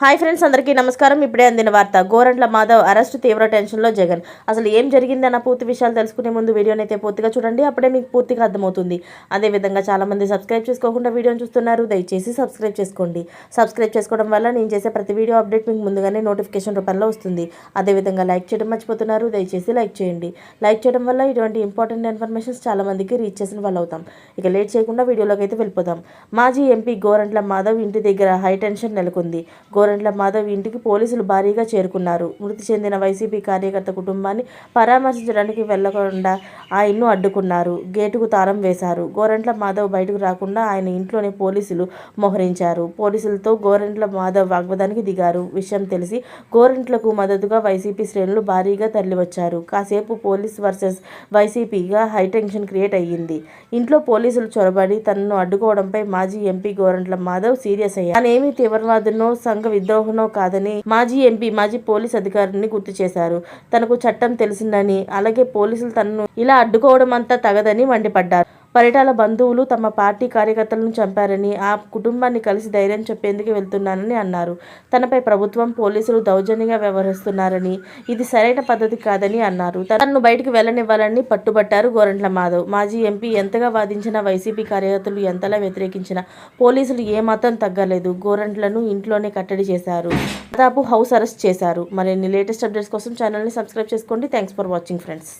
Hi friends, అందరికీ నమస్కారం. ఇప్పుడే అందిన వార్త. గోరంట్ల మాధవ్ అరెస్ట్, తీవ్ర టెన్షన్లో జగన్. అసలు ఏం జరిగిందన్న పూర్తి విషయాలు తెలుసుకునే ముందు వీడియోని అయితే పూర్తిగా చూడండి. అప్పుడే మీకు పూర్తిగా అర్థమవుతుంది. అదేవిధంగా చాలామంది సబ్స్క్రైబ్ చేసుకోకుండా వీడియోని చూస్తున్నారు. దయచేసి సబ్స్క్రైబ్ చేసుకోండి. సబ్స్క్రైబ్ చేసుకోవడం వల్ల నేను చేసే ప్రతి వీడియో అప్డేట్ మీకు ముందుగానే నోటిఫికేషన్ రూపంలో వస్తుంది. అదేవిధంగా లైక్ చేయడం మర్చిపోతున్నారు. దయచేసి లైక్ చేయండి. లైక్ చేయడం వల్ల ఇటువంటి ఇంపార్టెంట్ ఇన్ఫర్మేషన్స్ చాలామందికి రీచ్ చేసిన వాళ్ళు అవుతాం. ఇక లేట్ చేయకుండా వీడియోలోకి అయితే వెళ్ళిపోతాం. మాజీ ఎంపీ గోరంట్ల మాధవ్ ఇంటి దగ్గర హై టెన్షన్ నెలకొంది. గోరంట్ల మాధవ్ ఇంటికి పోలీసులు భారీగా చేరుకున్నారు. మృతి చెందిన వైసీపీ కార్యకర్త కుటుంబాన్ని పరామర్శించడానికి వెళ్లకుండా ఆయన్ను అడ్డుకున్నారు. గేటుకు తాళం వేశారు. గోరంట్ల మాధవ్ బయటకు రాకుండా ఆయన ఇంట్లోనే పోలీసులు మోహరించారు. పోలీసులతో గోరంట్ల మాధవ్ వాగ్వాదానికి దిగారు. విషయం తెలిసి గోరంట్లకు మద్దతుగా వైసీపీ శ్రేణులు భారీగా తరలివచ్చారు. కాసేపు పోలీస్ వర్సెస్ వైసీపీగా హైటెన్షన్ క్రియేట్ అయ్యింది. ఇంట్లో పోలీసులు చొరబడి తనను అడ్డుకోవడంపై మాజీ ఎంపీ గోరంట్ల మాధవ్ సీరియస్ అయ్యారు. తానేమీ తీవ్రవాదునో సంఘ విద్రోహనో కాదని మాజీ పోలీస్ అధికారిని గుర్తు చేశారు. తనకు చట్టం తెలిసిందని, అలాగే పోలీసులు తనను ఇలా అడ్డుకోవడం అంతా తగదని మండిపడ్డారు. పరిటాల బంధువులు తమ పార్టీ కార్యకర్తలను చంపారని, ఆ కుటుంబాన్ని కలిసి ధైర్యం చెప్పేందుకు వెళ్తున్నానని అన్నారు. తనపై ప్రభుత్వం, పోలీసులు దౌర్జన్యంగా వ్యవహరిస్తున్నారని, ఇది సరైన పద్ధతి కాదని అన్నారు. తనను బయటకు వెళ్లనివ్వాలని పట్టుబట్టారు గోరంట్ల మాధవ్. మాజీ ఎంపీ ఎంతగా వాదించినా, వైసీపీ కార్యకర్తలు ఎంతలా వ్యతిరేకించినా పోలీసులు ఏమాత్రం తగ్గలేదు. గోరంట్లను ఇంట్లోనే కట్టడి చేశారు. దాదాపు హౌస్ అరెస్ట్ చేశారు. మరిన్ని లేటెస్ట్ అప్డేట్స్ కోసం ఛానల్ని సబ్స్క్రైబ్ చేసుకోండి. Thanks for watching friends.